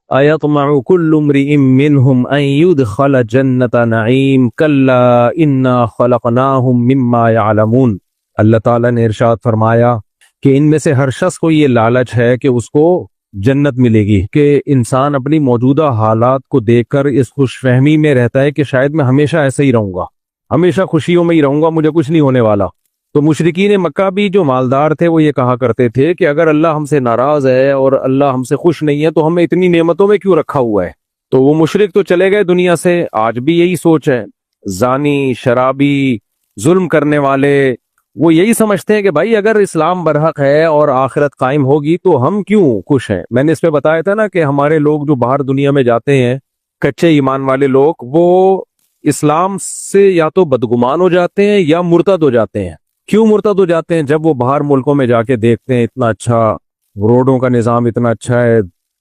أيطمع كل امرئ منهم أن يدخل جنة نعيم كلا إنا خلقناهم مما يعلمون۔ اللہ تعالیٰ نے ارشاد فرمایا کہ ان میں سے ہر شخص کو یہ لالچ ہے کہ اس کو جنت ملے گی، کہ انسان اپنی موجودہ حالات کو دیکھ کر اس خوش فہمی میں رہتا ہے کہ شاید میں ہمیشہ ایسے ہی رہوں گا، ہمیشہ خوشیوں میں ہی رہوں گا، مجھے کچھ نہیں ہونے والا۔ تو مشرکین مکہ بھی جو مالدار تھے وہ یہ کہا کرتے تھے کہ اگر اللہ ہم سے ناراض ہے اور اللہ ہم سے خوش نہیں ہے تو ہمیں اتنی نعمتوں میں کیوں رکھا ہوا ہے۔ تو وہ مشرک تو چلے گئے دنیا سے، آج بھی یہی سوچ ہے۔ زانی، شرابی، ظلم کرنے والے وہ یہی سمجھتے ہیں کہ بھائی اگر اسلام برحق ہے اور آخرت قائم ہوگی تو ہم کیوں خوش ہیں۔ میں نے اس پہ بتایا تھا نا کہ ہمارے لوگ جو باہر دنیا میں جاتے ہیں، کچے ایمان والے لوگ، وہ اسلام سے یا تو بدگمان ہو جاتے ہیں یا مرتد ہو جاتے ہیں۔ کیوں مرتد ہو جاتے ہیں؟ جب وہ باہر ملکوں میں جا کے دیکھتے ہیں اتنا اچھا روڈوں کا نظام، اتنا اچھا ہے،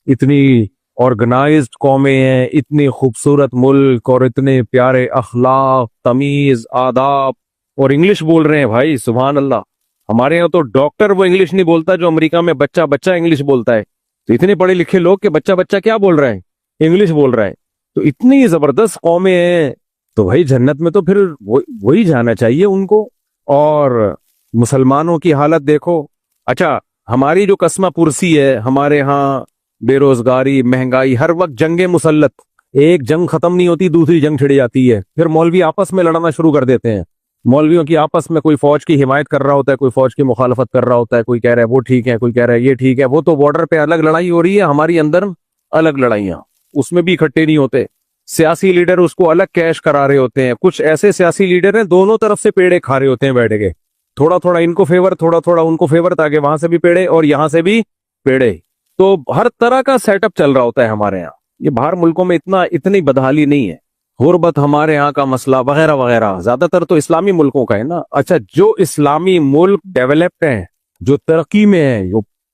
اتنی آرگنائزڈ قومیں ہیں، اتنی خوبصورت ملک اور اتنے پیارے اخلاق، تمیز، آداب، اور انگلش بول رہے ہیں۔ بھائی سبحان اللہ، ہمارے یہاں تو ڈاکٹر وہ انگلش نہیں بولتا جو امریکہ میں بچہ بچہ انگلش بولتا ہے۔ تو اتنے پڑھے لکھے لوگ کہ بچہ بچہ کیا بول رہے ہیں؟ انگلش بول رہے ہیں۔ تو اتنی زبردست قومیں ہیں، تو بھائی جنت میں تو پھر وہی جانا چاہیے ان کو۔ اور مسلمانوں کی حالت دیکھو۔ اچھا، ہماری جو قسمہ پرسی ہے، ہمارے ہاں بے روزگاری، مہنگائی، ہر وقت جنگ مسلط، ایک جنگ ختم نہیں ہوتی دوسری جنگ چھڑ جاتی ہے، پھر مولوی آپس میں لڑنا شروع کر دیتے ہیں۔ مولویوں کی آپس میں کوئی فوج کی حمایت کر رہا ہوتا ہے، کوئی فوج کی مخالفت کر رہا ہوتا ہے، کوئی کہہ رہا ہے وہ ٹھیک ہے، کوئی کہہ رہا ہے یہ ٹھیک ہے۔ وہ تو بارڈر پہ الگ لڑائی ہو رہی ہے، ہماری اندر الگ لڑائیاں، اس میں بھی اکٹھے نہیں ہوتے۔ سیاسی لیڈر اس کو الگ کیش کرا رہے ہوتے ہیں، کچھ ایسے سیاسی لیڈر ہیں دونوں طرف سے پیڑے کھا رہے ہوتے ہیں بیٹھ کے، تھوڑا تھوڑا ان کو فیور، تھوڑا تھوڑا ان کو فیور، تاکہ وہاں سے بھی پیڑے اور یہاں سے بھی پیڑے۔ تو ہر طرح کا سیٹ اپ چل رہا ہوتا ہے ہمارے یہاں۔ یہ باہر ملکوں میں اتنی بدحالی نہیں ہے، غربت ہمارے ہاں کا مسئلہ وغیرہ وغیرہ، زیادہ تر تو اسلامی ملکوں کا ہے نا۔ اچھا، جو اسلامی ملک ڈیولپڈ ہیں، جو ترقی میں ہیں،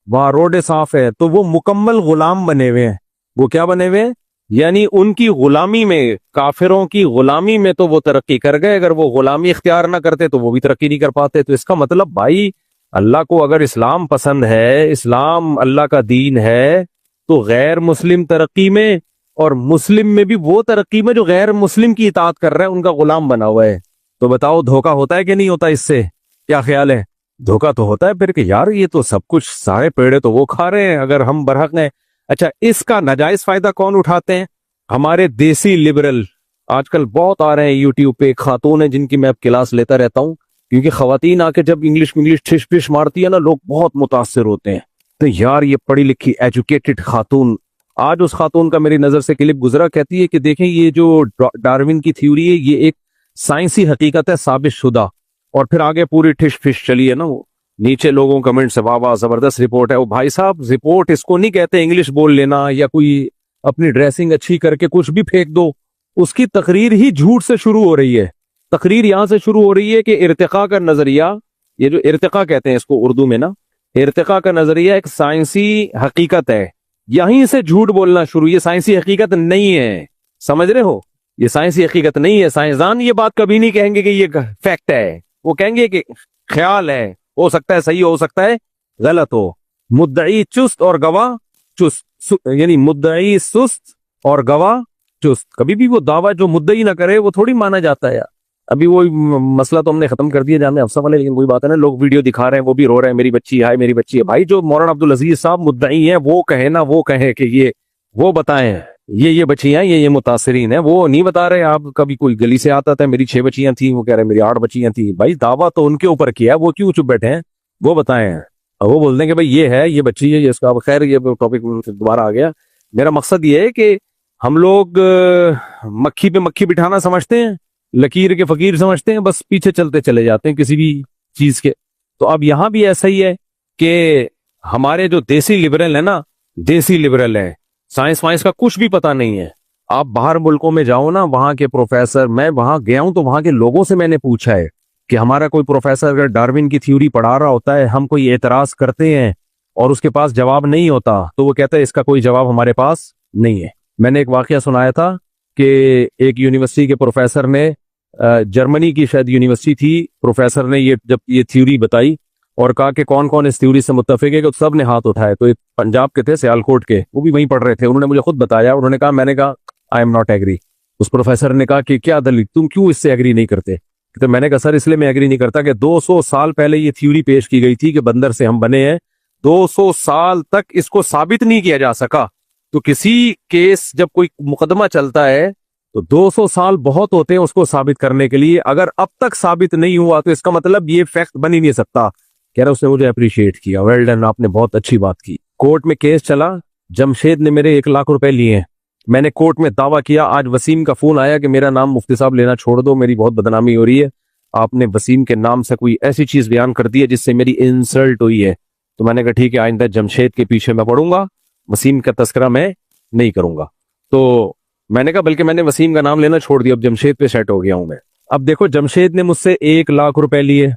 وہاں روڈیں صاف ہے، تو وہ مکمل غلام بنے ہوئے ہیں۔ وہ کیا بنے ہوئے ہیں؟ یعنی ان کی غلامی میں، کافروں کی غلامی میں تو وہ ترقی کر گئے، اگر وہ غلامی اختیار نہ کرتے تو وہ بھی ترقی نہیں کر پاتے۔ تو اس کا مطلب بھائی، اللہ کو اگر اسلام پسند ہے، اسلام اللہ کا دین ہے، تو غیر مسلم ترقی میں اور مسلم میں بھی وہ ترقی میں جو غیر مسلم کی اطاعت کر رہا ہے، ان کا غلام بنا ہوا ہے۔ تو بتاؤ دھوکہ ہوتا ہے کہ نہیں ہوتا؟ اس سے کیا خیال ہے؟ دھوکہ تو ہوتا ہے پھر، کہ یار یہ تو سب کچھ سارے پیڑے تو وہ کھا رہے ہیں اگر ہم برحق ہیں۔ اچھا، اس کا ناجائز فائدہ کون اٹھاتے ہیں؟ ہمارے دیسی لبرل آج کل بہت آ رہے ہیں یوٹیوب پہ۔ ایک خاتون ہے جن کی میں اب کلاس لیتا رہتا ہوں، کیونکہ خواتین آ کے جب انگلش ٹھش پش مارتی ہے نا، لوگ بہت متاثر ہوتے ہیں۔ تو یار یہ پڑھی لکھی ایجوکیٹڈ خاتون، آج اس خاتون کا میری نظر سے کلپ گزرا، کہتی ہے کہ دیکھیں یہ جو ڈارون کی تھیوری ہے یہ ایک سائنسی حقیقت ہے ثابت شدہ۔ اور پھر آگے پوری ٹھش پش چلی ہے نا، وہ نیچے لوگوں کمنٹ سے واہ واہ زبردست رپورٹ ہے۔ وہ بھائی صاحب، رپورٹ اس کو نہیں کہتے انگلش بول لینا یا کوئی اپنی ڈریسنگ اچھی کر کے کچھ بھی پھینک دو۔ اس کی تقریر ہی جھوٹ سے شروع ہو رہی ہے۔ تقریر یہاں سے شروع ہو رہی ہے کہ ارتقاء کا نظریہ، یہ جو ارتقاء کہتے ہیں اس کو اردو میں نا، ارتقاء کا نظریہ ایک سائنسی حقیقت ہے، یہیں سے جھوٹ بولنا شروع۔ یہ سائنسی حقیقت نہیں ہے، سمجھ رہے ہو؟ یہ سائنسی حقیقت نہیں ہے۔ سائنسدان یہ بات کبھی نہیں کہیں گے کہ یہ فیکٹ ہے، وہ کہیں گے کہ خیال ہے، ہو سکتا ہے صحیح ہو سکتا ہے غلط ہو۔ مدعی چست اور گواہ چست، یعنی مدعی سست اور گواہ چست۔ کبھی بھی وہ دعویٰ جو مدعی نہ کرے وہ تھوڑی مانا جاتا ہے یار۔ ابھی وہی مسئلہ تو ہم نے ختم کر دیا جامعہ افسر والے، لیکن وہی بات ہے نا، لوگ ویڈیو دکھا رہے ہیں، وہ بھی رو رہے ہیں میری بچی ہے، میری بچی ہے۔ بھائی جو مولانا عبدالعزیز صاحب مدعی ہیں وہ کہیں نا، وہ کہیں کہ یہ وہ بتائیں یہ بچیاں، یہ متاثرین ہیں، وہ نہیں بتا رہے۔ آپ کبھی کوئی گلی سے آتا تھا میری 6 بچیاں تھیں، وہ کہہ رہے میری 8 بچیاں تھیں۔ بھائی دعویٰ تو ان کے اوپر کیا ہے، وہ کیوں چپ بیٹھے ہیں؟ وہ بتائیں۔ اور وہ بول دیں کہ بھائی یہ ہے، یہ بچی ہے، یہ اس کا۔ خیر یہ ٹاپک دوبارہ آ گیا۔ میرا مقصد یہ ہے کہ ہم لوگ مکھی پہ مکھی بٹھانا سمجھتے ہیں، لکیر کے فقیر سمجھتے ہیں، بس پیچھے چلتے چلے جاتے ہیں کسی بھی چیز کے۔ تو اب یہاں بھی ایسا ہی ہے کہ ہمارے جو دیسی لبرل ہیں نا، دیسی لبرل ہیں، سائنس وائنس کا کچھ بھی پتہ نہیں ہے۔ آپ باہر ملکوں میں جاؤ نا، وہاں کے پروفیسر، میں وہاں گیا ہوں تو وہاں کے لوگوں سے میں نے پوچھا ہے کہ ہمارا کوئی پروفیسر اگر ڈارون کی تھیوری پڑھا رہا ہوتا ہے، ہم کوئی اعتراض کرتے ہیں اور اس کے پاس جواب نہیں ہوتا، تو وہ کہتا ہے اس کا کوئی جواب ہمارے پاس نہیں ہے۔ میں نے ایک واقعہ سنایا تھا کہ ایک یونیورسٹی کے پروفیسر نے، جرمنی کی شاید یونیورسٹی تھی، پروفیسر نے جب یہ تھیوری بتائی اور کہا کہ کون کون اس تھیوری سے متفق ہے، کہ سب نے ہاتھ اٹھائے. تو ایک پنجاب کے تھے سیالکوٹ کے، وہ بھی وہیں پڑھ رہے تھے، انہوں نے مجھے خود بتایا. انہوں نے کہا، میں نے کہا آئی ایم ناٹ ایگری. اس پروفیسر نے کہا کہ کیا دلیل، تم کیوں اس سے ایگری نہیں کرتے؟ تو میں نے کہا سر اس لیے میں ایگری نہیں کرتا کہ 200 سال پہلے یہ تھیوری پیش کی گئی تھی کہ بندر سے ہم بنے ہیں، 200 سال تک اس کو ثابت نہیں کیا جا سکا. تو کسی کیس جب کوئی مقدمہ چلتا ہے تو 200 سال بہت ہوتے ہیں اس کو ثابت کرنے کے لیے. اگر اب تک ثابت نہیں ہوا تو اس کا مطلب یہ فیکٹ بن ہی نہیں سکتا. کہہ رہا اس نے مجھے اپریشیٹ کیا، ویل ڈن، آپ نے بہت اچھی بات کی. کورٹ میں کیس چلا، جمشید نے میرے 1 لاکھ روپے لیے ہیں. میں نے کورٹ میں دعویٰ کیا. آج وسیم کا فون آیا کہ میرا نام مفتی صاحب لینا چھوڑ دو، میری بہت بدنامی ہو رہی ہے، آپ نے وسیم کے نام سے کوئی ایسی چیز بیان کر دی ہے جس سے میری انسلٹ ہوئی ہے. تو میں نے کہا ٹھیک ہے، آئندہ جمشید کے پیچھے میں پڑوں گا، وسیم کا تذکرہ میں نہیں کروں گا. تو میں نے کہا بلکہ میں نے وسیم کا نام لینا چھوڑ دیا، اب جمشید پہ سیٹ ہو گیا ہوں میں. اب دیکھو جمشید نے مجھ سے 1 لاکھ روپے لیے،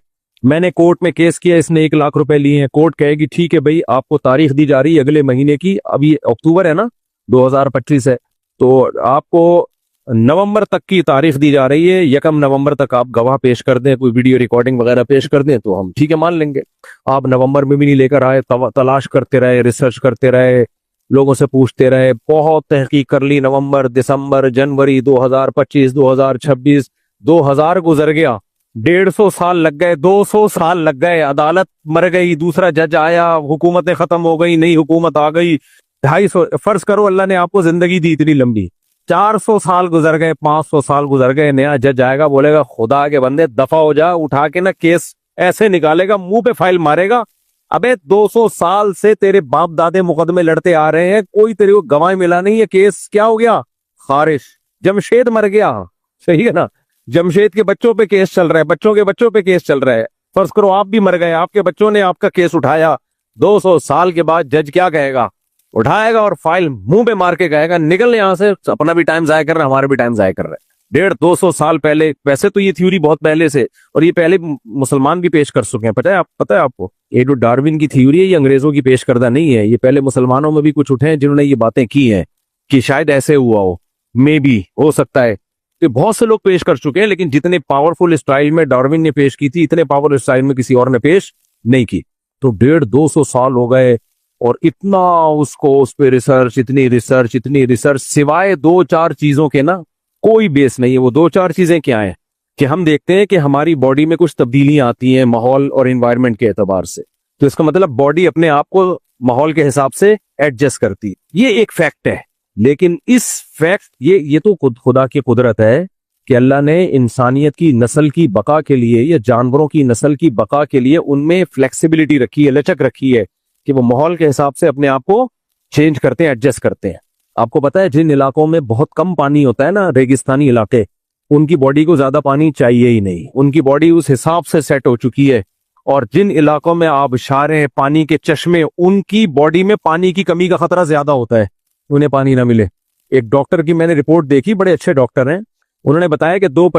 میں نے کورٹ میں کیس کیا، اس نے 1 لاکھ روپے لیے ہیں. کورٹ کہے گی ٹھیک ہے بھائی، آپ کو تاریخ دی جا رہی ہے اگلے مہینے کی، اب یہ اکتوبر ہے نا، 2025 ہے، تو آپ کو نومبر تک کی تاریخ دی جا رہی ہے، 1 نومبر تک آپ گواہ پیش کر دیں، کوئی ویڈیو ریکارڈنگ وغیرہ پیش کر دیں تو ہم ٹھیک ہے مان لیں گے. آپ نومبر میں بھی نہیں لے کر آئے، تلاش کرتے رہے، ریسرچ کرتے رہے، لوگوں سے پوچھتے رہے، بہت تحقیق کر لی. نومبر، دسمبر، جنوری 2025، 2026، 2000 گزر گیا، 150 سال لگ گئے، 200 سال لگ گئے، عدالت مر گئی، دوسرا جج آیا، حکومتیں ختم ہو گئی، نئی حکومت آ گئی. 250 فرض کرو اللہ نے آپ کو زندگی دی اتنی لمبی، 400 سال گزر گئے، 500 سال گزر گئے، نیا جج آئے گا، بولے گا خدا کے بندے دفع ہو جا، اٹھا کے نا کیس ایسے نکالے گا، منہ پہ فائل مارے گا. ابے 200 سال سے تیرے باپ دادے مقدمے لڑتے آ رہے ہیں، کوئی تیرے کو گواہ ملا نہیں ہے، کیس کیا ہو گیا؟ خارش. جمشید مر گیا، صحیح ہے نا، جمشید کے بچوں پہ کیس چل رہا ہے، بچوں کے بچوں پہ کیس چل رہا ہے. فرض کرو آپ بھی مر گئے، آپ کے بچوں نے آپ کا کیس اٹھایا، 200 سال کے بعد جج کیا کہے گا؟ اٹھائے گا اور فائل منہ پہ مار کے کہے گا نکل یہاں سے، اپنا بھی ٹائم ضائع کر رہا ہے، ہمارا بھی ٹائم ضائع کر رہا ہے. 150-200 سال پہلے، ویسے تو یہ تھیوری بہت پہلے سے، اور یہ پہلے مسلمان بھی پیش کر چکے ہیں، پتہ ہے آپ کو، یہ جو ڈارون کی تھیوری ہے یہ انگریزوں کی پیش کردہ نہیں ہے، یہ پہلے مسلمانوں میں بھی کچھ اٹھے ہیں جنہوں نے یہ باتیں کی ہیں کہ شاید ایسے ہوا ہو، مے بی ہو سکتا ہے. کہ بہت سے لوگ پیش کر چکے ہیں، لیکن جتنے پاورفل اسٹائل میں ڈارون نے پیش کی تھی، اتنے پاورفل اسٹائل میں کسی اور نے پیش نہیں کی. تو 150-200 سال ہو گئے، اور اتنا اس پہ ریسرچ، اتنی ریسرچ، سوائے 2-4 چیزوں کے نا کوئی بیس نہیں ہے. وہ 2-4 چیزیں کیا ہیں کہ ہم دیکھتے ہیں کہ ہماری باڈی میں کچھ تبدیلیاں آتی ہیں ماحول اور انوائرمنٹ کے اعتبار سے، تو اس کا مطلب باڈی اپنے آپ کو ماحول کے حساب سے ایڈجسٹ کرتی، یہ ایک فیکٹ ہے. لیکن اس فیکٹ یہ تو خدا کی قدرت ہے کہ اللہ نے انسانیت کی نسل کی بقا کے لیے یا جانوروں کی نسل کی بقا کے لیے ان میں فلیکسیبلٹی رکھی ہے، لچک رکھی ہے کہ وہ ماحول کے حساب سے اپنے آپ کو چینج کرتے ہیں، ایڈجسٹ کرتے ہیں. آپ کو پتا ہے جن علاقوں میں بہت کم پانی ہوتا ہے نا، ریگستانی علاقے، ان کی باڈی کو زیادہ پانی چاہیے ہی نہیں، ان کی باڈی اس حساب سے سیٹ ہو چکی ہے. اور جن علاقوں میں آبشاریں، پانی کے چشمے، ان کی باڈی میں پانی کی کمی کا خطرہ زیادہ ہوتا ہے، انہیں پانی نہ ملے. ایک ڈاکٹر کی میں نے رپورٹ دیکھی، بڑے اچھے ڈاکٹر ہیں، انہوں نے بتایا کہ دو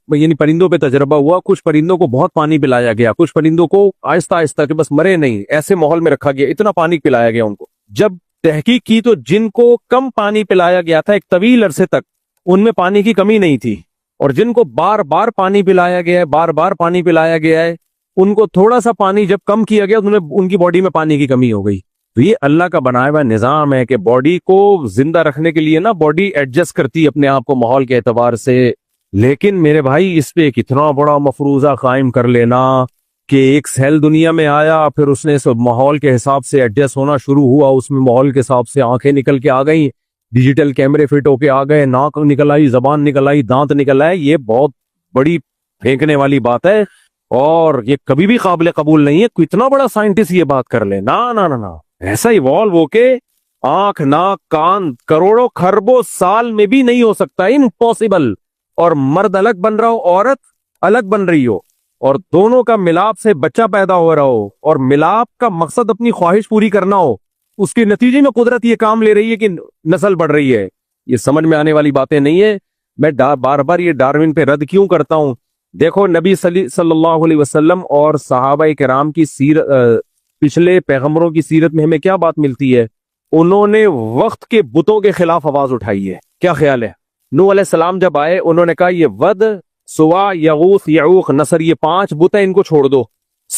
یعنی پرندوں پہ تجربہ ہوا، کچھ پرندوں کو بہت پانی پلایا گیا، کچھ پرندوں کو آہستہ آہستہ کہ بس مرے نہیں، ایسے ماحول میں رکھا گیا، اتنا پانی پلایا گیا ان کو. جب تحقیق کی تو جن کو کم پانی پلایا گیا تھا ایک طویل عرصے تک، ان میں پانی کی کمی نہیں تھی، اور جن کو بار بار پانی پلایا گیا ہے، بار بار پانی پلایا گیا ہے، ان کو تھوڑا سا پانی جب کم کیا گیا ان کی باڈی میں پانی کی کمی ہو گئی. تو یہ اللہ کا بنایا ہوا نظام ہے کہ باڈی کو زندہ رکھنے کے لیے نا باڈی ایڈجسٹ کرتی ہے اپنے آپ کو ماحول کے اعتبار سے. لیکن میرے بھائی اس پہ کتنا بڑا مفروضہ قائم کر لینا کہ ایک سیل دنیا میں آیا، پھر اس نے ماحول کے حساب سے ایڈجسٹ ہونا شروع ہوا، اس میں ماحول کے حساب سے آنکھیں نکل کے آ گئیں، ڈیجیٹل کیمرے فٹ ہو کے آ گئے، ناک نکل آئی، زبان نکل آئی، دانت نکل آئے. یہ بہت بڑی پھینکنے والی بات ہے، اور یہ کبھی بھی قابل قبول نہیں ہے کوئی اتنا بڑا سائنٹسٹ یہ بات کر لے. نا ایسا ایوالو ہو کے آنکھ، ناک، کان کروڑوں خربوں سال میں بھی نہیں ہو سکتا، امپاسبل. اور مرد الگ بن رہا ہو، عورت الگ بن رہی ہو، اور دونوں کا ملاپ سے بچہ پیدا ہو رہا ہو، اور ملاپ کا مقصد اپنی خواہش پوری کرنا ہو، اس کے نتیجے میں قدرت یہ کام لے رہی ہے کہ نسل بڑھ رہی ہے. یہ سمجھ میں آنے والی باتیں نہیں ہے. میں بار بار یہ ڈارون پہ رد کیوں کرتا ہوں؟ دیکھو نبی صلی اللہ علیہ وسلم اور صحابہ کرام کی سیرت، پچھلے پیغمبروں کی سیرت میں ہمیں کیا بات ملتی ہے؟ انہوں نے وقت کے بتوں کے خلاف آواز اٹھائی ہے. کیا خیال ہے؟ نوح علیہ السلام جب آئے انہوں نے کہا یہ ود، سوا، یغوث، یعوق، نصر، یہ 5 بت ہیں، ان کو چھوڑ دو.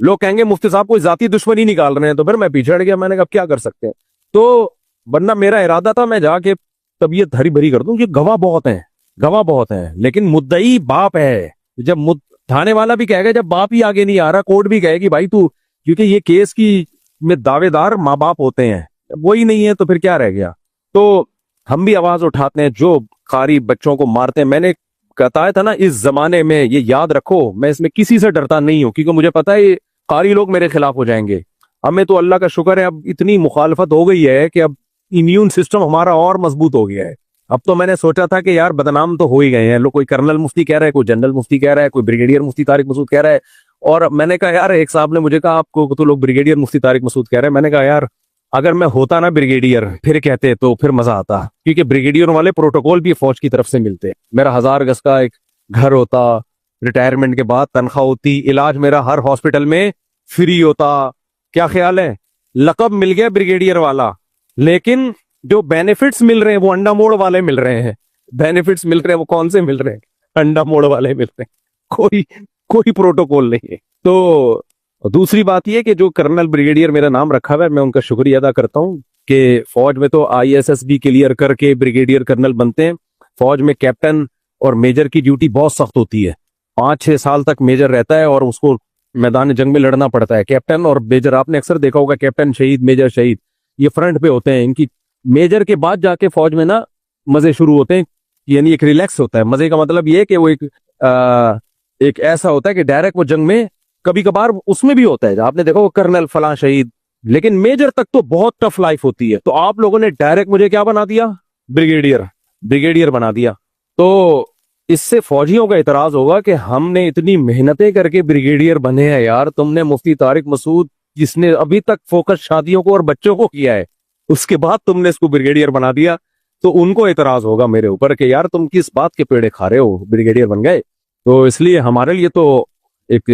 لوگ کہیں گے مفتی صاحب کوئی ذاتی دشمنی نکال رہے ہیں, تو پھر میں پیچھے ہٹ گیا. میں نے کہا کیا کر سکتے ہیں, تو ورنہ میرا ارادہ تھا میں جا کے طبیعت ہری بھری کر دوں. یہ گواہ بہت ہیں لیکن مدعی باپ ہے. جب تھانے والا بھی کہے گا, جب باپ ہی آگے نہیں آ رہا, کورٹ بھی کہے گی بھائی تو, کیونکہ یہ کیس کی میں دعوے دار ماں باپ ہوتے ہیں, وہی نہیں ہے تو پھر کیا رہ گیا. تو ہم بھی آواز اٹھاتے ہیں جو قاری بچوں کو مارتے ہیں. میں نے کہتا تھا نا, اس زمانے میں یہ یاد رکھو, میں اس میں کسی سے ڈرتا نہیں ہوں, کیونکہ مجھے پتا ہے یہ قاری لوگ میرے خلاف ہو جائیں گے. ہمیں تو اللہ کا شکر ہے اب اتنی مخالفت ہو گئی ہے کہ اب امیون سسٹم ہمارا اور مضبوط ہو گیا ہے. اب تو میں نے سوچا تھا کہ یار بدنام تو ہو ہی گئے ہیں لوگ, کوئی کرنل مفتی کہہ رہا ہے, کوئی جنرل مفتی کہہ رہا ہے, کوئی بریگیڈیئر مفتی طارق مسعود کہہ رہا ہے. اور میں نے کہا یار, ایک صاحب نے مجھے کہا آپ کو تو لوگ بریگیڈیئر مفتی طارق مسعود کہہ رہے ہیں. میں نے کہا یار اگر میں ہوتا نا بریگیڈیئر پھر کہتے تو پھر مزہ آتا, کیونکہ بریگیڈیئر والے پروٹوکول بھی فوج کی طرف سے ملتے. میرا 1000 گز کا ایک گھر ہوتا, ریٹائرمنٹ کے بعد تنخواہ ہوتی, علاج میرا ہر ہاسپٹل میں فری ہوتا. کیا خیال ہے, لقب مل گیا بریگیڈیئر والا, لیکن جو بینیفٹس مل رہے ہیں وہ انڈا موڑ والے مل رہے ہیں. بینیفٹس مل رہے ہیں وہ کون سے مل رہے ہیں, انڈا موڑ والے مل رہے ہیں. کوئی پروٹوکول نہیں ہے. تو دوسری بات یہ کہ جو کرنل بریگیڈیئر میرا نام رکھا ہوا ہے, میں ان کا شکریہ ادا کرتا ہوں کہ فوج میں تو ISS بھی کلیئر کر کے بریگیڈیئر کرنل بنتے ہیں. فوج میں کیپٹن اور میجر کی ڈیوٹی بہت سخت ہوتی ہے. 5-6 سال تک میجر رہتا ہے اور اس کو میدان جنگ میں لڑنا پڑتا ہے. کیپٹن اور میجر آپ نے اکثر دیکھا ہوگا, کیپٹن شہید, میجر شہید, یہ فرنٹ پہ ہوتے ہیں. ان کی میجر کے بعد جا کے فوج میں نا مزے شروع ہوتے ہیں, یعنی ایک ریلیکس ہوتا ہے. مزے کا مطلب یہ کہ وہ ایک ایسا ہوتا ہے کہ ڈائریکٹ وہ جنگ میں کبھی کبھار اس میں بھی ہوتا ہے, آپ نے دیکھا وہ کرنل فلاں شہید, لیکن میجر تک تو بہت ٹف لائف ہوتی ہے. تو آپ لوگوں نے ڈائریکٹ مجھے کیا بنا دیا, بریگیڈیئر بنا دیا. تو اس سے فوجیوں کا اعتراض ہوگا کہ ہم نے اتنی محنتیں کر کے بریگیڈیئر بنے ہیں یار, تم نے مفتی طارق مسعود جس نے ابھی تک فوکس شادیوں کو اور بچوں کو کیا ہے, اس کے بعد تم نے اس کو بریگیڈیئر بنا دیا. تو ان کو اعتراض ہوگا میرے اوپر کہ یار تم کس بات کے پیڑے کھا رہے ہو, بریگیڈیئر بن گئے. تو اس لیے ہمارے لیے تو ایک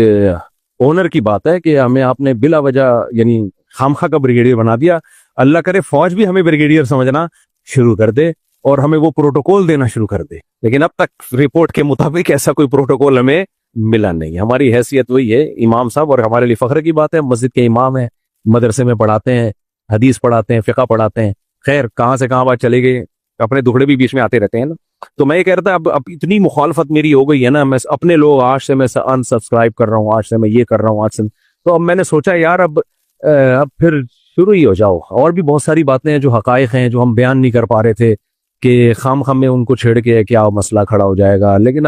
اونر کی بات ہے کہ ہمیں آپ نے بلا وجہ یعنی خامخواہ کا بریگیڈیئر بنا دیا. اللہ کرے فوج بھی ہمیں بریگیڈیئر سمجھنا شروع کر دے اور ہمیں وہ پروٹوکول دینا شروع کر دے, لیکن اب تک رپورٹ کے مطابق ایسا کوئی پروٹوکول ہمیں ملا نہیں. ہماری حیثیت وہی ہے امام صاحب, اور ہمارے لیے فخر کی بات ہے مسجد کے امام ہیں, مدرسے میں پڑھاتے ہیں, حدیث پڑھاتے ہیں, فقہ پڑھاتے ہیں. خیر کہاں سے کہاں بات چلے گئے, اپنے دکھڑے بھی بیچ میں آتے رہتے ہیں نا. تو میں یہ کہہ رہا تھا اب اتنی مخالفت میری ہو گئی ہے نا, میں اپنے لوگ آج سے میں انسبسکرائب کر رہا ہوں, آج سے میں یہ کر رہا ہوں, آج سے تو اب میں نے سوچا یار اب پھر شروع ہی ہو جاؤ. اور بھی بہت ساری باتیں ہیں جو حقائق ہیں جو ہم بیان نہیں کر پا رہے تھے کہ خام میں ان کو چھیڑ کے کیا مسئلہ کھڑا ہو جائے گا. لیکن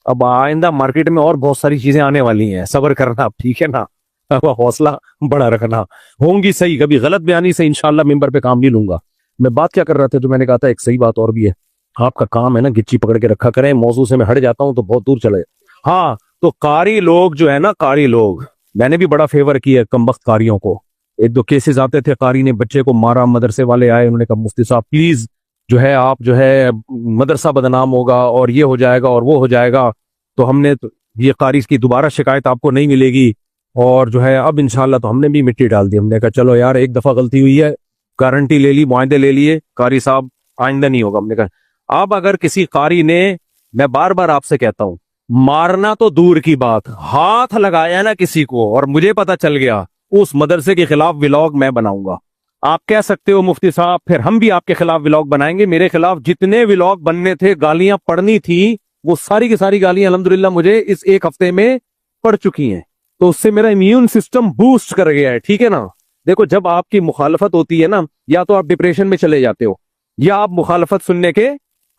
اب آئندہ مارکیٹ میں اور بہت ساری چیزیں آنے والی ہیں, صبر کرنا, ٹھیک ہے نا, حوصلہ بڑا رکھنا. ہوں گی صحیح, کبھی غلط بیانی سے انشاءاللہ ممبر پہ کام نہیں لوں گا. میں بات کیا کر رہا تھا, جو میں نے کہا تھا ایک صحیح بات اور بھی ہے, آپ کا کام ہے نا گچی پکڑ کے رکھا کریں, موضوع سے میں ہٹ جاتا ہوں تو بہت دور چلے. ہاں تو قاری لوگ جو ہے نا, قاری لوگ میں نے بھی بڑا فیور کیا کمبخت قاریوں کو. 1-2 کیسز آتے تھے, قاری نے بچے کو مارا, مدرسے والے آئے, انہوں نے کہا مفتی صاحب پلیز جو ہے آپ جو ہے مدرسہ بدنام ہوگا اور یہ ہو جائے گا اور وہ ہو جائے گا. تو ہم نے یہ قاری کی دوبارہ شکایت آپ کو نہیں ملے گی, اور جو ہے اب انشاءاللہ تو ہم نے بھی مٹی ڈال دی. ہم نے کہا چلو یار ایک دفعہ غلطی ہوئی ہے, گارنٹی لے لی, معاہدے لے لیے, قاری صاحب آئندہ نہیں ہوگا. ہم نے کہا اب اگر کسی قاری نے, میں بار بار آپ سے کہتا ہوں, مارنا تو دور کی بات, ہاتھ لگایا نا کسی کو اور مجھے پتا چل گیا, اس مدرسے کے خلاف ولاگ میں بناؤں گا. آپ کہہ سکتے ہو مفتی صاحب پھر ہم بھی آپ کے خلاف ولاگ بنائیں گے. میرے خلاف جتنے ولاگ بننے تھے, گالیاں پڑنی تھی, وہ ساری کی ساری گالیاں الحمدللہ مجھے اس 1 ہفتے میں پڑ چکی ہیں. تو اس سے میرا امیون سسٹم بوسٹ کر گیا ہے, ٹھیک ہے نا. دیکھو جب آپ کی مخالفت ہوتی ہے نا, یا تو آپ ڈپریشن میں چلے جاتے ہو یا آپ مخالفت سننے کے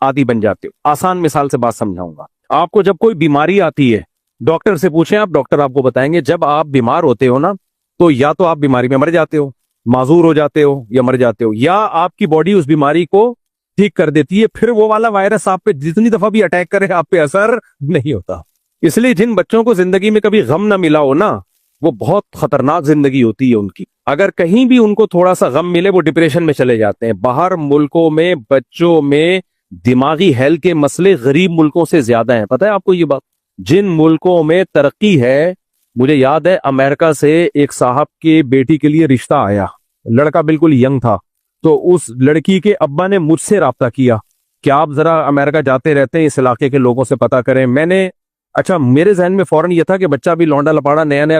عادی بن جاتے ہو. آسان مثال سے بات سمجھاؤں گا آپ کو. جب کوئی بیماری آتی ہے, ڈاکٹر سے پوچھیں آپ, ڈاکٹر آپ کو بتائیں گے جب آپ بیمار ہوتے ہو نا, تو یا تو آپ بیماری میں مر جاتے ہو, معذور ہو جاتے ہو یا مر جاتے ہو, یا آپ کی باڈی اس بیماری کو ٹھیک کر دیتی ہے. پھر وہ والا وائرس آپ پہ جتنی دفعہ بھی اٹیک کرے آپ پہ اثر نہیں ہوتا. اس لیے جن بچوں کو زندگی میں کبھی غم نہ ملا ہو نا, وہ بہت خطرناک زندگی ہوتی ہے ان کی. اگر کہیں بھی ان کو تھوڑا سا غم ملے وہ ڈپریشن میں چلے جاتے ہیں. باہر ملکوں میں بچوں میں دماغی ہیلتھ کے مسئلے غریب ملکوں سے زیادہ ہیں. پتہ ہے آپ کو یہ بات؟ جن ملکوں میں ترقی ہے, مجھے یاد ہے امریکہ سے ایک صاحب کے بیٹی کے لیے رشتہ آیا, لڑکا بالکل ینگ تھا, تو اس لڑکی کے ابا نے مجھ سے رابطہ کیا کہ آپ ذرا امریکہ جاتے رہتے ہیں, اس علاقے کے لوگوں سے پتہ کریں. میں نے اچھا, میرے ذہن میں فوراً یہ تھا کہ بچہ بھی لونڈا لپاڑا نیا نیا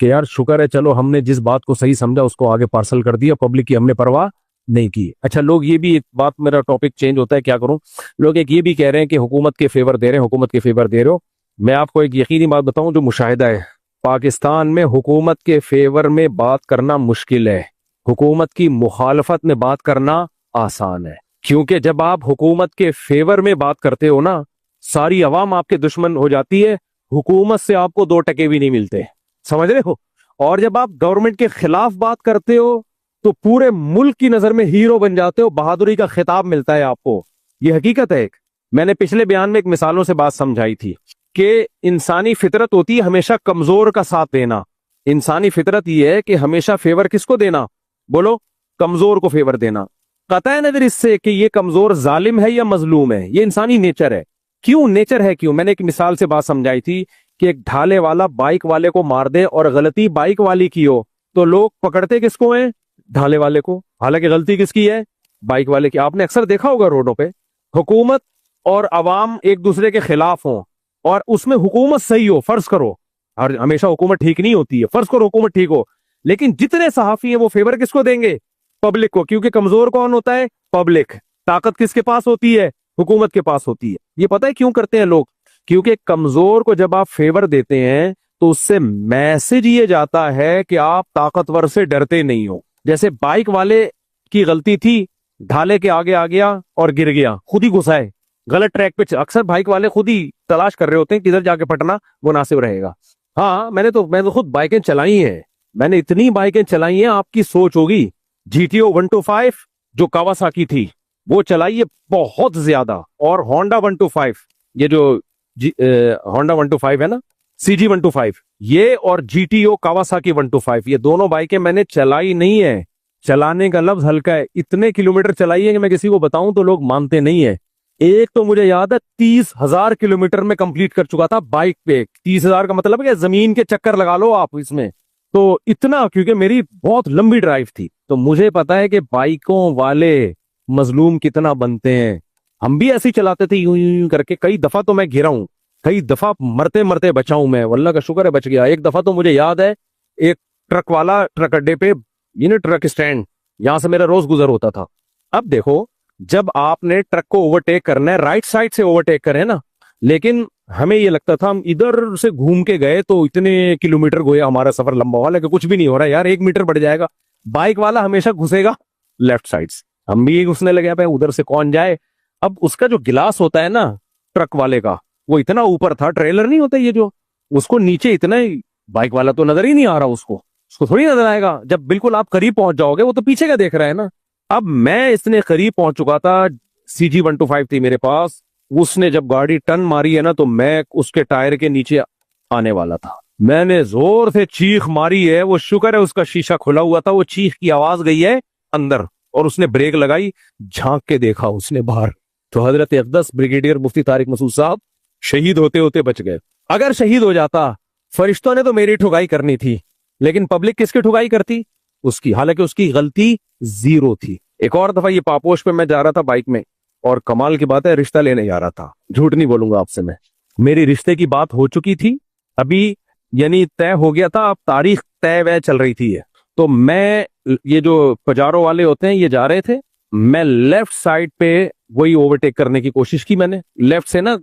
کہ یار شکر ہے چلو ہم نے جس بات کو صحیح سمجھا اس کو آگے پارسل کر دیا, پبلک کی ہم نے پرواہ نہیں کی. اچھا لوگ یہ بھی, ایک بات میرا ٹاپک چینج ہوتا ہے, کیا کروں, لوگ ایک یہ بھی کہہ رہے ہیں کہ حکومت کے فیور دے رہے ہیں, حکومت کے فیور دے رہے ہو. میں آپ کو ایک یقینی بات بتاؤں جو مشاہدہ ہے, پاکستان میں حکومت کے فیور میں بات کرنا مشکل ہے, حکومت کی مخالفت میں بات کرنا آسان ہے. کیونکہ جب آپ حکومت کے فیور میں بات کرتے ہو نا, ساری عوام آپ کے دشمن ہو جاتی ہے, حکومت سے آپ کو 2 ٹکے بھی نہیں ملتے, سمجھ رہے ہو. اور جب آپ گورنمنٹ کے خلاف بات کرتے ہو تو پورے ملک کی نظر میں ہیرو بن جاتے ہو, بہادری کا خطاب ملتا ہے آپ کو. یہ حقیقت ہے. میں نے پچھلے بیان میں ایک مثالوں سے بات سمجھائی تھی کہ انسانی فطرت ہوتی ہے ہمیشہ کمزور کا ساتھ دینا. انسانی فطرت یہ ہے کہ ہمیشہ فیور کس کو دینا, بولو, کمزور کو فیور دینا. قطع نظر اس سے کہ یہ کمزور ظالم ہے یا مظلوم ہے, یہ انسانی نیچر ہے. کیوں نیچر ہے, کیوں؟ میں نے ایک مثال سے بات سمجھائی تھی کہ ایک ڈھالے والا بائک والے کو مار دے اور غلطی بائک والی کی ہو تو لوگ پکڑتے کس کو ہیں, ڈھالے والے کو, حالانکہ غلطی کس کی ہے, بائک والے کی. آپ نے اکثر دیکھا ہوگا روڈوں پہ حکومت اور عوام ایک دوسرے کے خلاف ہوں اور اس میں حکومت صحیح ہو, فرض کرو, اور ہمیشہ حکومت ٹھیک نہیں ہوتی ہے, فرض کرو حکومت ٹھیک ہو, لیکن جتنے صحافی ہیں وہ فیور کس کو دیں گے, پبلک کو, کیونکہ کمزور کون ہوتا ہے, پبلک. طاقت کس کے پاس ہوتی ہے, حکومت کے پاس ہوتی ہے. یہ پتہ ہے کیوں کرتے ہیں لوگ, کیونکہ کمزور کو جب آپ فیور دیتے ہیں تو اس سے میسج یہ جاتا ہے کہ آپ طاقتور سے ڈرتے نہیں ہو. جیسے بائک والے کی غلطی تھی, ڈھالے کے آگے آ گیا اور گر گیا, خود ہی گھسائے غلط ٹریک پہ. اکثر بائک والے خود ہی تلاش کر رہے ہوتے ہیں کدھر جا کے پھٹنا مناسب رہے گا. ہاں میں نے تو خود بائکیں چلائی ہیں, میں نے اتنی بائکیں چلائی ہیں آپ کی سوچ ہوگی. GTO 125 جو کاواساکی تھی وہ چلائی ہے بہت زیادہ, اور ہونڈا 125, یہ جو ہونڈا 125 ہے نا, CG 125, یہ اور GTO کاواساکی 125, یہ دونوں بائکیں میں نے چلائی نہیں ہے. چلانے کا لفظ ہلکا ہے, اتنے کلومیٹر چلائی ہے کہ میں کسی کو بتاؤں تو لوگ مانتے نہیں ہیں. ایک تو مجھے یاد ہے 30,000 کلومیٹر میں کمپلیٹ کر چکا تھا بائک پہ. 30,000 کا مطلب ہے کہ زمین کے چکر لگا لو آپ اس میں. تو اتنا, کیونکہ میری بہت لمبی ڈرائیو تھی تو مجھے پتا ہے کہ بائکوں والے مظلوم کتنا بنتے ہیں. ہم بھی ایسے ہی چلاتے تھے یوں یوں کر کے. کئی دفعہ تو میں گرا ہوں, کئی دفعہ مرتے مرتے بچا ہوں میں, واللہ کا شکر ہے بچ گیا. ایک دفعہ تو مجھے یاد ہے, ایک ٹرک والا ٹرک اڈے پہ, ٹرک اسٹینڈ, یہاں سے میرا روز گزر ہوتا تھا. اب دیکھو, جب آپ نے ٹرک کو اوورٹیک کرنا ہے رائٹ سائڈ سے اوورٹیک کریں نا, لیکن ہمیں یہ لگتا تھا ہم ادھر سے گھوم کے گئے تو اتنے کلومیٹر گویا ہمارا سفر لمبا ہوا, لیکن کچھ بھی نہیں ہو رہا یار, 1 میٹر بڑھ جائے گا. بائک والا ہمیشہ گھسے گا لیفٹ سائڈ سے, ہم بھی گھسنے لگے پہ ادھر سے کون جائے. اب اس کا جو گلاس ہوتا ہے نا ٹرک والے کا, وہ اتنا اوپر تھا, ٹریلر نہیں ہوتا یہ جو, اس کو نیچے اتنا ہی, بائک والا تو نظر ہی نہیں آ رہا, اس کو تھوڑی نظر آئے گا. جب بالکل آپ قریب پہنچ جاؤ گے وہ تو پیچھے کا دیکھ رہا ہے نا. اب میں اتنے قریب پہنچ چکا تھا, CG 125 تھی میرے پاس, اس نے جب گاڑی ٹرن ماری ہے نا تو میں اس کے ٹائر کے نیچے آنے والا تھا. میں نے زور سے چیخ ماری ہے, وہ شکر ہے اس کا شیشہ کھلا ہوا تھا, وہ چیخ کی آواز گئی ہے اندر, اور اس نے بریک لگائی, جھانک کے دیکھا اس نے باہر, تو حضرت اقدس بریگیڈیئر مفتی طارق مسعود صاحب شہید ہوتے ہوتے بچ گئے. اگر شہید ہو جاتا, فرشتوں نے تو میری ٹھگائی کرنی تھی, لیکن پبلک کس کی ٹھگائی کرتی, اس کی, حالانکہ اس کی غلطی 0 تھی. ایک اور دفعہ یہ پاپوش پہ میں جا رہا تھا بائک میں, اور کمال کی بات ہے رشتہ لینے جا رہا تھا, جھوٹ نہیں بولوں گا آپ سے میں, میری رشتے کی بات ہو چکی تھی ابھی, یعنی طے ہو گیا تھا, اب تاریخ طے وے چل رہی تھی. تو میں, یہ جو پجارو والے ہوتے ہیں یہ جا رہے تھے, میں لیفٹ سائڈ پہ وہی اوورٹیک کرنے کی کوشش کی, میں نے لیفٹ سے نا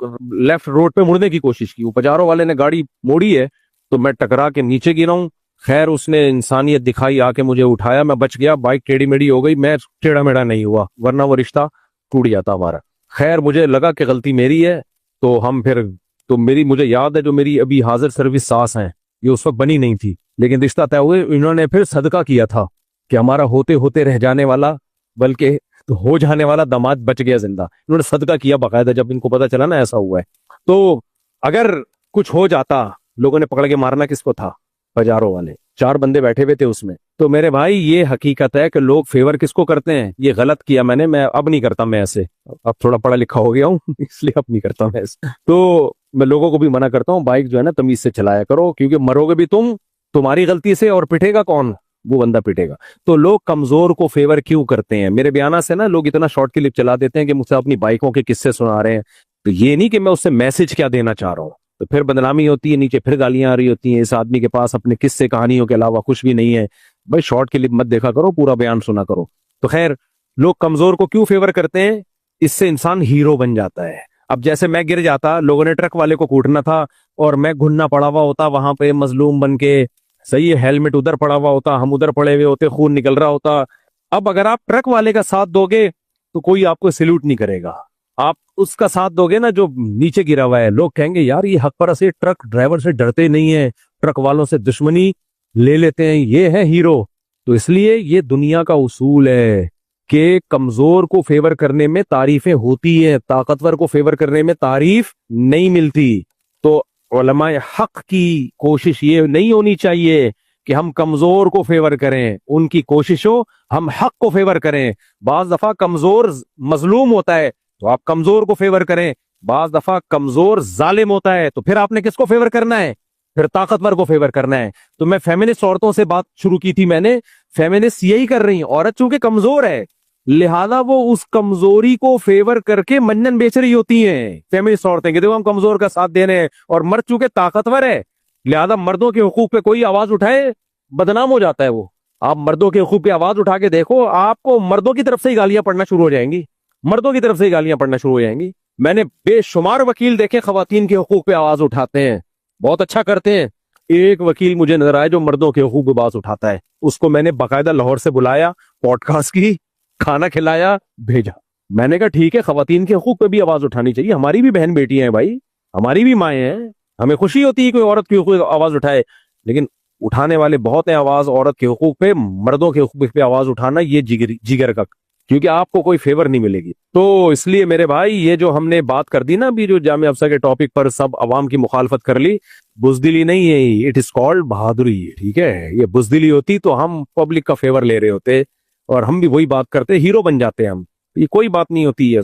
لیفٹ روڈ پہ مڑنے کی کوشش کی, وہ پجارو والے نے گاڑی موڑی ہے تو میں ٹکرا کے نیچے گرا ہوں. خیر اس نے انسانیت دکھائی, آ کے مجھے اٹھایا, میں بچ گیا, بائک ٹیڑھی میڑھی ہو گئی, میں ٹیڑھا میڑھا نہیں ہوا, ورنہ وہ رشتہ ٹوٹ جاتا ہمارا. خیر مجھے لگا کہ غلطی میری ہے, تو ہم پھر, تو مجھے یاد ہے جو میری ابھی حاضر سروس ساس ہیں, یہ اس وقت بنی نہیں تھی لیکن رشتہ طے ہوئے, انہوں نے پھر صدقہ کیا تھا کہ ہمارا ہوتے ہوتے رہ جانے والا, بلکہ ہو جانے والا داماد بچ گیا زندہ. انہوں نے صدقہ کیا باقاعدہ, جب ان کو پتا چلا نا ایسا ہوا ہے. تو اگر کچھ ہو جاتا, لوگوں نے پکڑ کے مارنا کس کو تھا, پجارو والے, 4 بندے بیٹھے ہوئے تھے اس میں. تو میرے بھائی یہ حقیقت ہے کہ لوگ فیور کس کو کرتے ہیں, یہ غلط کیا میں نے, میں اب نہیں کرتا, میں ایسے اب تھوڑا پڑھا لکھا ہو گیا ہوں اس لیے اب نہیں کرتا میں ایسے. تو میں لوگوں کو بھی منع کرتا ہوں, بائک جو ہے نا تمیز سے چلایا کرو, کیونکہ مرو گے بھی تم, تمہاری غلطی سے, اور پٹے گا کون, وہ بندہ پٹے گا. تو لوگ کمزور کو فیور کیوں کرتے ہیں, میرے بیانات سے نا لوگ اتنا شارٹ کلپ چلا دیتے ہیں کہ مجھ سے اپنی بائکوں کے قصے سنا رہے ہیں, تو یہ نہیں کہ میں اس سے میسج کیا دینا چاہ رہا ہوں. تو پھر بدنامی ہوتی ہے, نیچے پھر گالیاں آ رہی ہوتی ہیں, اس آدمی کے پاس اپنے قصے کہانیوں کے علاوہ کچھ بھی نہیں ہے. بھائی شارٹ کلپ مت دیکھا کرو, پورا بیان سنا کرو. تو خیر, لوگ کمزور کو کیوں فیور کرتے ہیں؟ اس سے انسان ہیرو بن جاتا ہے. اب جیسے میں گر جاتا, لوگوں نے ٹرک والے کو کوٹنا تھا اور میں گھننا پڑا ہوا ہوتا وہاں پہ مظلوم بن کے, صحیح ہے, ہیلمٹ ادھر پڑا ہوا ہوتا, ہم ادھر پڑے ہوئے ہوتے, خون نکل رہا ہوتا. اب اگر آپ ٹرک والے کا ساتھ دو گے تو کوئی آپ کو سیلوٹ نہیں کرے گا. آپ اس کا ساتھ دو گے نا جو نیچے گرا ہوا ہے, لوگ کہیں گے یار یہ حق پرست ہے, ٹرک ڈرائیور سے ڈرتے نہیں ہیں, ٹرک والوں سے دشمنی لے لیتے ہیں, یہ ہے ہیرو. تو اس لیے یہ دنیا کا اصول ہے کہ کمزور کو فیور کرنے میں تعریفیں ہوتی ہیں, طاقتور کو فیور کرنے میں تعریف نہیں ملتی. تو علماء حق کی کوشش یہ نہیں ہونی چاہیے کہ ہم کمزور کو فیور کریں, ان کی کوشش ہو ہم حق کو فیور کریں. بعض دفعہ کمزور مظلوم ہوتا ہے تو آپ کمزور کو فیور کریں, بعض دفعہ کمزور ظالم ہوتا ہے تو پھر آپ نے کس کو فیور کرنا ہے؟ پھر طاقتور کو فیور کرنا ہے. تو میں فیمنسٹ عورتوں سے بات شروع کی تھی میں نے, فیمنسٹ یہی کر رہی ہیں, عورت چونکہ کمزور ہے لہذا وہ اس کمزوری کو فیور کر کے منجن بیچ رہی ہوتی ہیں. فیمنسٹ عورتیں کہ دیکھو ہم کمزور کا ساتھ دے رہے ہیں, اور مرد چونکہ طاقتور ہے لہذا مردوں کے حقوق پہ کوئی آواز اٹھائے بدنام ہو جاتا ہے وہ. آپ مردوں کے حقوق پہ آواز اٹھا کے دیکھو, آپ کو مردوں کی طرف سے ہی گالیاں پڑنا شروع ہو جائیں گی, مردوں کی طرف سے ہی گالیاں پڑنا شروع ہو جائیں گی. میں نے بے شمار وکیل دیکھے خواتین کے حقوق پہ آواز اٹھاتے ہیں, بہت اچھا کرتے ہیں. ایک وکیل مجھے نظر آئے جو مردوں کے حقوق پہ آواز اٹھاتا ہے, اس کو میں نے باقاعدہ لاہور سے بلایا, پوڈ کاسٹ کی, کھانا کھلایا, بھیجا. میں نے کہا ٹھیک ہے خواتین کے حقوق پہ بھی آواز اٹھانی چاہیے, ہماری بھی بہن بیٹیاں ہیں بھائی, ہماری بھی مائیں ہیں, ہمیں خوشی ہوتی ہے کوئی عورت کے حقوق پہ آواز اٹھائے, لیکن اٹھانے والے بہت ہیں آواز عورت کے حقوق پہ, مردوں کے حقوق پہ آواز اٹھانا یہ جگر کا, کیونکہ آپ کو کوئی فیور نہیں ملے گی. تو اس لیے میرے بھائی یہ جو ہم نے بات کر دی نا ابھی, جو جامعہ افسر کے ٹاپک پر سب عوام کی مخالفت کر لی, بزدلی نہیں ہے, اٹ از کالڈ بہادری. ٹھیک ہے, یہ بزدلی ہوتی تو ہم پبلک کا فیور لے رہے ہوتے اور ہم بھی وہی بات کرتے, ہیرو بن جاتے ہم. یہ کوئی بات نہیں ہوتی ہے.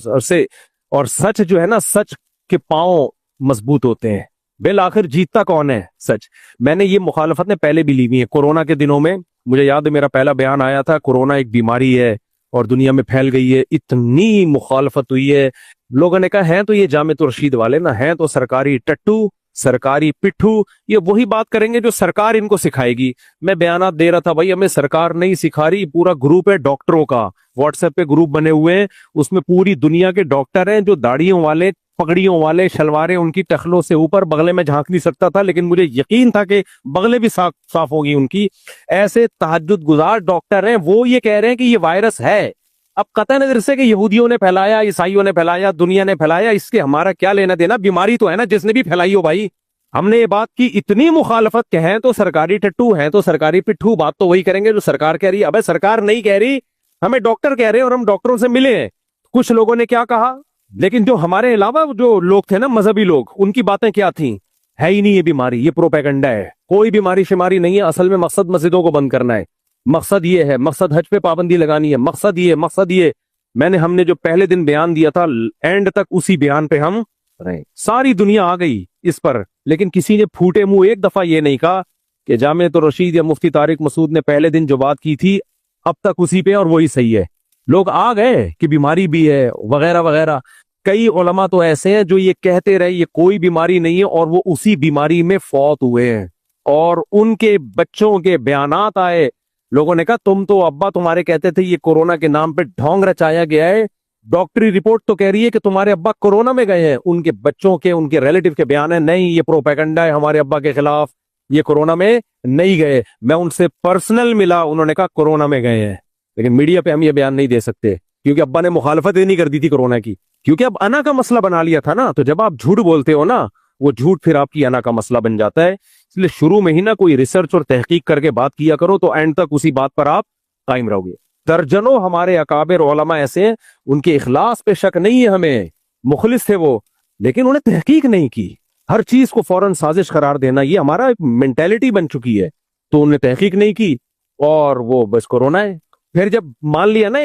اور سچ جو ہے نا, سچ کے پاؤں مضبوط ہوتے ہیں, بالآخر جیتتا کون ہے؟ سچ. میں نے یہ مخالفت نے پہلے بھی لی ہوئی ہے. کورونا کے دنوں میں مجھے یاد ہے میرا پہلا بیان آیا تھا, کورونا ایک بیماری ہے اور دنیا میں پھیل گئی ہے, اتنی مخالفت ہوئی ہے. لوگوں نے کہا ہیں تو یہ جامعۃ الرشید والے نا, ہیں تو سرکاری ٹٹو, سرکاری پٹھو, یہ وہی بات کریں گے جو سرکار ان کو سکھائے گی. میں بیانات دے رہا تھا بھائی ہمیں سرکار نہیں سکھا رہی, پورا گروپ ہے ڈاکٹروں کا, واٹس ایپ پہ گروپ بنے ہوئے ہیں, اس میں پوری دنیا کے ڈاکٹر ہیں, جو داڑھیوں والے, پگڑیوں والے, شلواریں ان کی ٹخلوں سے اوپر, بغلے میں جھانک نہیں سکتا تھا لیکن مجھے یقین تھا کہ بغلے بھی صاف ہوگی ان کی. ایسے تہجد گزار ڈاکٹر ہیں, وہ یہ کہہ رہے ہیں کہ یہ وائرس ہے. اب قطع نظر سے کہ یہودیوں نے پھیلایا, عیسائیوں نے پھیلایا, دنیا نے پھیلایا, اس کے ہمارا کیا لینا دینا, بیماری تو ہے نا جس نے بھی پھیلائی ہو بھائی. ہم نے یہ بات کی, اتنی مخالفت کہ ہیں تو سرکاری ٹٹو, ہیں تو سرکاری پٹھو, بات تو وہی کریں گے جو سرکار کہہ رہی ہے. ابے سرکار نہیں کہہ رہی, ہمیں ڈاکٹر کہہ رہے ہیں اور ہم ڈاکٹروں سے ملے ہیں. کچھ لوگوں نے کیا کہا, لیکن جو ہمارے علاوہ جو لوگ تھے نا, مذہبی لوگ, ان کی باتیں کیا تھیں, ہے ہی نہیں یہ بیماری, یہ پروپیگنڈا ہے, کوئی بیماری شماری نہیں ہے. اصل میں مقصد مسجدوں کو بند کرنا ہے, مقصد یہ ہے, مقصد حج پہ پابندی لگانی ہے, مقصد یہ. ہم نے جو پہلے دن بیان دیا تھا, اینڈ تک اسی بیان پہ ہم رہے. ساری دنیا آ گئی اس پر, لیکن کسی نے پھوٹے منہ ایک دفعہ یہ نہیں کہا کہ جامعۃ الرشید یا مفتی طارق مسعود نے پہلے دن جو بات کی تھی اب تک اسی پہ اور وہی صحیح ہے. لوگ آ گئے کہ بیماری بھی ہے وغیرہ وغیرہ. کئی علماء تو ایسے ہیں جو یہ کہتے رہے یہ کوئی بیماری نہیں ہے اور وہ اسی بیماری میں فوت ہوئے ہیں, اور ان کے بچوں کے بیانات آئے. لوگوں نے کہا تم تو ابا تمہارے کہتے تھے یہ کورونا کے نام پہ ڈھونگ رچایا گیا ہے, ڈاکٹری رپورٹ تو کہہ رہی ہے کہ تمہارے ابا کورونا میں گئے ہیں. ان کے بچوں کے, ان کے ریلیٹیو کے بیان ہے, نہیں یہ پروپیگنڈا ہے ہمارے ابا کے خلاف, یہ کورونا میں نہیں گئے. میں ان سے پرسنل ملا, انہوں نے کہا کورونا میں گئے ہیں, لیکن میڈیا پہ ہم یہ بیان نہیں دے سکتے کیونکہ ابا نے مخالفت ہی نہیں کر دی تھی کورونا کی, کیونکہ اب انا کا مسئلہ بنا لیا تھا نا. تو جب آپ جھوٹ بولتے ہو نا, وہ جھوٹ پھر آپ کی انا کا مسئلہ بن جاتا ہے. اس لیے شروع میں ہی نا کوئی ریسرچ اور تحقیق کر کے بات کیا کرو, تو اینڈ تک اسی بات پر آپ قائم رہو گے. درجنوں ہمارے اکابر علماء ایسے ہیں, ان کے اخلاص پہ شک نہیں ہے ہمیں, مخلص تھے وہ, لیکن انہیں تحقیق نہیں کی. ہر چیز کو فوراً سازش قرار دینا یہ ہمارا مینٹیلٹی بن چکی ہے. تو انہیں تحقیق نہیں کی اور وہ بس کورونا ہے. پھر جب مان لیا نا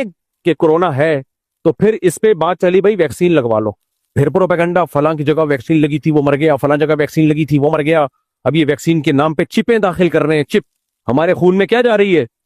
کہ کورونا ہے تو پھر اس پہ بات چلی بھائی ویکسین لگوا لو. پھر پروپیگنڈا, فلاں کی جگہ ویکسین لگی تھی وہ مر گیا, فلاں جگہ ویکسین لگی تھی وہ مر گیا. اب یہ ویکسین کے نام پہ چپیں داخل کر رہے ہیں. چپ ہمارے خون میں کیا جا رہی ہے؟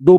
2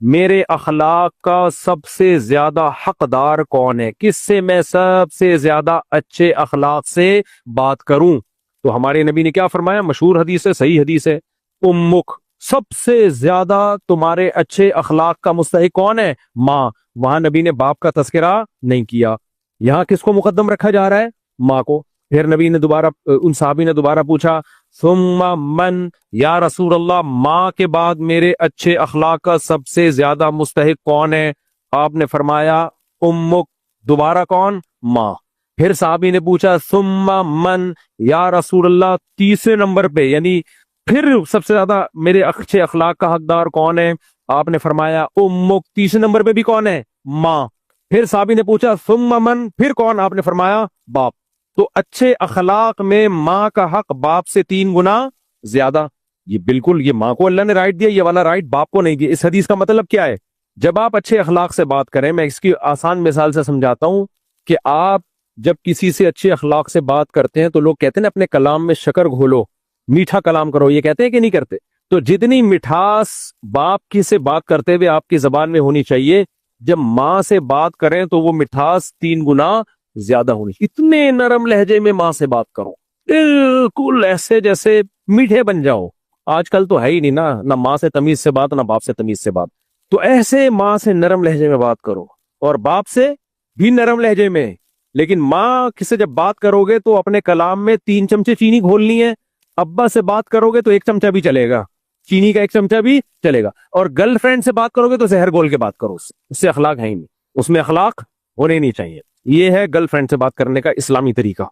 میرے اخلاق کا سب سے زیادہ حقدار کون ہے، کس سے میں سب سے زیادہ اچھے اخلاق سے بات کروں؟ تو ہمارے نبی نے کیا فرمایا؟ مشہور حدیث ہے، صحیح حدیث ہے، امک، سب سے زیادہ تمہارے اچھے اخلاق کا مستحق کون ہے؟ ماں۔ وہاں نبی نے باپ کا تذکرہ نہیں کیا، یہاں کس کو مقدم رکھا جا رہا ہے؟ ماں کو۔ پھر نبی نے دوبارہ، ان صحابی نے دوبارہ پوچھا ثم من، یا رسول اللہ ماں کے بعد میرے اچھے اخلاق کا سب سے زیادہ مستحق کون ہے؟ آپ نے فرمایا امک۔ دوبارہ کون؟ ماں۔ پھر صحابی نے پوچھا ثم من، یا رسول اللہ تیسرے نمبر پہ، یعنی پھر سب سے زیادہ میرے اچھے اخلاق کا حقدار کون ہے؟ آپ نے فرمایا امک۔ تیسرے نمبر پہ بھی کون ہے؟ ماں۔ پھر صحابی نے پوچھا ثم من، پھر کون؟ آپ نے فرمایا باپ۔ تو اچھے اخلاق میں ماں کا حق باپ سے 3 گنا زیادہ۔ یہ بالکل، یہ ماں کو اللہ نے رائٹ دیا، یہ والا رائٹ باپ کو نہیں دیا۔ اس حدیث کا مطلب کیا ہے؟ جب آپ اچھے اخلاق سے بات کریں، میں اس کی آسان مثال سے سمجھاتا ہوں کہ آپ جب کسی سے اچھے اخلاق سے بات کرتے ہیں تو لوگ کہتے ہیں نا اپنے کلام میں شکر گھولو، میٹھا کلام کرو، یہ کہتے ہیں کہ نہیں کرتے؟ تو جتنی مٹھاس باپ کی سے بات کرتے ہوئے آپ کی زبان میں ہونی چاہیے، جب ماں سے بات کریں تو وہ مٹھاس 3 گنا زیادہ ہونی چاہیے۔ اتنے نرم لہجے میں ماں سے بات کرو، بالکل ایسے جیسے میٹھے بن جاؤ۔ آج کل تو ہے ہی نہیں نا، نہ ماں سے تمیز سے بات، نہ باپ سے تمیز سے بات۔ تو ایسے ماں سے نرم لہجے میں بات کرو، اور باپ سے بھی نرم لہجے میں۔ لیکن ماں سے جب بات کرو گے تو اپنے کلام میں 3 چمچے چینی گھولنی ہے، ابا سے بات کرو گے تو 1 چمچہ بھی چلے گا، چینی کا 1 چمچہ بھی چلے گا، اور گرل فرینڈ سے بات کرو گے تو زہر گھول کے بات کرو، اس سے اخلاق ہے ہی نہیں، اس میں اخلاق ہونے نہیں چاہیے۔ یہ ہے گرل فرینڈ سے بات کرنے کا اسلامی طریقہ،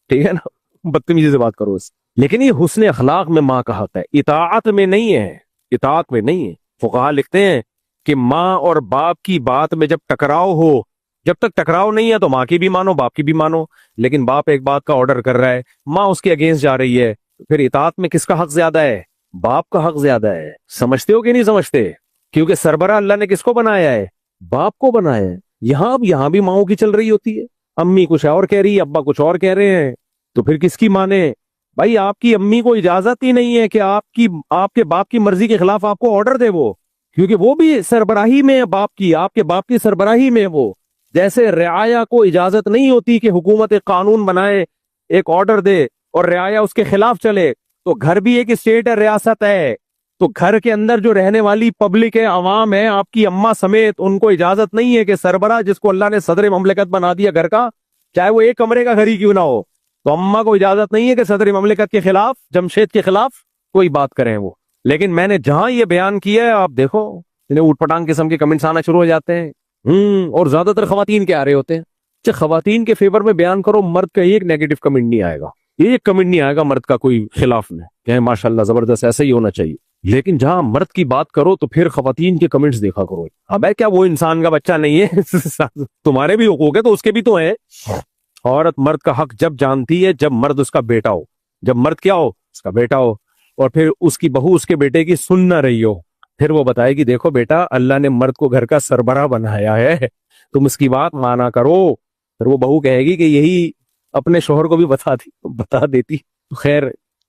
ٹھیک ہے نا؟ بدتمیزی سے بات کرو اس۔ لیکن یہ حسن اخلاق میں ماں کا حق ہے، اطاعت میں نہیں ہے، اطاعت میں نہیں ہے۔ فقہا لکھتے ہیں کہ ماں اور باپ کی بات میں جب ٹکراؤ ہو، جب تک ٹکراؤ نہیں ہے تو ماں کی بھی مانو، باپ کی بھی مانو۔ لیکن باپ ایک بات کا آرڈر کر رہا ہے، ماں اس کے اگینسٹ جا رہی ہے، پھر اطاعت میں کس کا حق زیادہ ہے؟ باپ کا حق زیادہ ہے۔ سمجھتے ہو کہ نہیں سمجھتے؟ کیونکہ سربراہ اللہ نے کس کو بنایا ہے؟ باپ کو بنایا ہے۔ یہاں بھی ماؤں کی چل رہی ہوتی ہے، امی کچھ اور کہہ رہی ہے، ابا کچھ اور کہہ رہے ہیں، تو پھر کس کی مانے؟ بھائی آپ کی امی کو اجازت ہی نہیں ہے کہ آپ کے باپ کی مرضی کے خلاف آپ کو آرڈر دے وہ، کیونکہ وہ بھی سربراہی میں ہے باپ کی، آپ کے باپ کی سربراہی میں وہ۔ جیسے رعایا کو اجازت نہیں ہوتی کہ حکومت ایک قانون بنائے، ایک آرڈر دے اور رعایا اس کے خلاف چلے، تو گھر بھی ایک اسٹیٹ ہے، ریاست ہے، تو گھر کے اندر جو رہنے والی پبلک ہے، عوام ہے، آپ کی اماں سمیت، ان کو اجازت نہیں ہے کہ سربراہ جس کو اللہ نے صدر مملکت بنا دیا گھر کا، چاہے وہ 1 کمرے کا گھر ہی کیوں نہ ہو، تو اماں کو اجازت نہیں ہے کہ صدر مملکت کے خلاف، جمشید کے خلاف کوئی بات کریں وہ۔ لیکن میں نے جہاں یہ بیان کیا ہے، آپ دیکھو انہیں اوٹ پٹانگ قسم کے کمنٹس آنا شروع ہو جاتے ہیں، اور زیادہ تر خواتین کے آ رہے ہوتے ہیں۔ اچھا، خواتین کے فیور میں بیان کرو، مرد کا ایک نیگیٹو کمنٹ نہیں آئے گا، ایک کمنٹ نہیں آئے گا مرد کا کوئی خلاف میں کہ ماشاءاللہ زبردست، ایسا ہی ہونا چاہیے۔ لیکن جہاں مرد کی بات کرو تو پھر خواتین کے کمنٹس دیکھا کرو۔ اب کیا وہ انسان کا بچہ نہیں ہے؟ تمہارے بھی حقوق ہے تو اس کے بھی تو ہیں۔ عورت مرد کا حق جب جانتی ہے جب مرد اس کا بیٹا ہو، جب مرد کیا ہو؟ اس کا بیٹا ہو، اور پھر اس کی بہو اس کے بیٹے کی سن نہ رہی ہو، پھر وہ بتائے گی دیکھو بیٹا اللہ نے مرد کو گھر کا سربراہ بنایا ہے، تم اس کی بات مانا کرو۔ پھر وہ بہو کہے گی کہ یہی اپنے شوہر کو بھی بتا دیتی۔ خیر،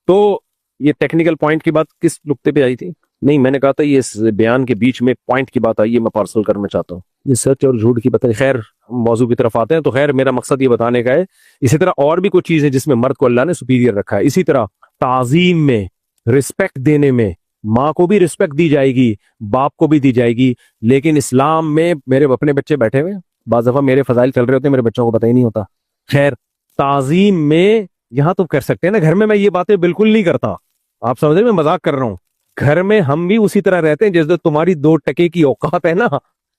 تو یہ ٹیکنیکل پوائنٹ کی بات کس نقطے پہ آئی تھی؟ نہیں، میں نے کہا تھا یہ اس بیان کے بیچ میں پوائنٹ کی بات آئی ہے، میں پارسل کرنا چاہتا ہوں، یہ سچ اور جھوٹ کی بات ہے۔ خیر، ہم موضوع کی طرف آتے ہیں، تو خیر میرا مقصد یہ بتانے کا ہے، اسی طرح اور بھی کچھ چیزیں جس میں مرد کو اللہ نے سپیریئر رکھا ہے۔ اسی طرح تعظیم میں، رسپیکٹ دینے میں، ماں کو بھی رسپیکٹ دی جائے گی، باپ کو بھی دی جائے گی۔ لیکن اسلام میں، میرے اپنے بچے بیٹھے ہوئے، بعض دفعہ میرے فضائل چل رہے ہوتے ہیں، میرے بچوں کو پتہ ہی نہیں ہوتا۔ خیر، تعظیم میں یہاں تو کر سکتے ہیں نا، گھر میں یہ باتیں بالکل نہیں کرتا، آپ سمجھ رہے ہیں میں مذاق کر رہا ہوں۔ گھر میں ہم بھی اسی طرح رہتے ہیں جیسے تمہاری 2 ٹکے کی اوقات ہے نا،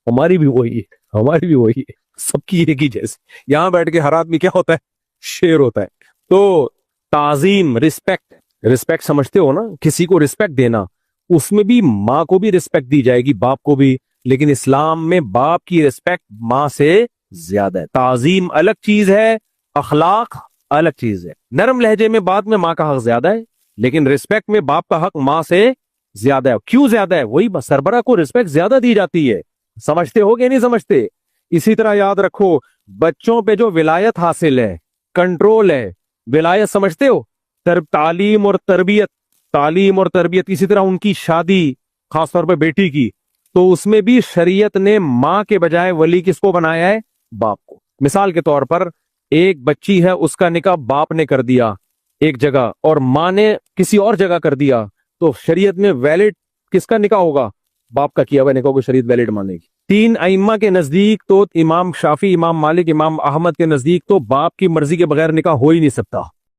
ہماری بھی وہی ہے، ہماری بھی وہی ہے، سب کی ایک ہی جیسے۔ یہاں بیٹھ کے ہر آدمی کیا ہوتا ہے؟ شیر ہوتا ہے۔ تو تعظیم، رسپیکٹ سمجھتے ہو نا، کسی کو رسپیکٹ دینا، اس میں بھی ماں کو بھی رسپیکٹ دی جائے گی، باپ کو بھی، لیکن اسلام میں باپ کی رسپیکٹ ماں سے زیادہ ہے۔ تعظیم الگ چیز ہے، اخلاق الگ چیز ہے۔ نرم لہجے میں بات میں ماں کا حق زیادہ ہے، لیکن رسپیکٹ میں باپ کا حق ماں سے زیادہ ہے۔ کیوں زیادہ ہے؟ وہی سربراہ کو رسپیکٹ زیادہ دی جاتی ہے، سمجھتے ہو کہ نہیں سمجھتے؟ اسی طرح یاد رکھو، بچوں پہ جو ولایت حاصل ہے، کنٹرول ہے، ولایت سمجھتے ہو؟ تعلیم اور تربیت، اسی طرح ان کی شادی، خاص طور پہ بیٹی کی، تو اس میں بھی شریعت نے ماں کے بجائے ولی کس کو بنایا ہے؟ باپ کو۔ مثال کے طور پر ایک بچی ہے، اس کا نکاح باپ نے کر دیا ایک جگہ اور ماں نے کسی اور جگہ کر دیا، تو شریعت میں ویلڈ کس کا نکاح ہوگا؟ باپ کا کیا ہوا نکاح کو شریعت ویلڈ مانے گی۔ تین ائمہ کے نزدیک تو امام شافی، امام مالک، امام احمد کے نزدیک تو باپ کی مرضی کے بغیر نکاح ہو ہی نہیں سکتا۔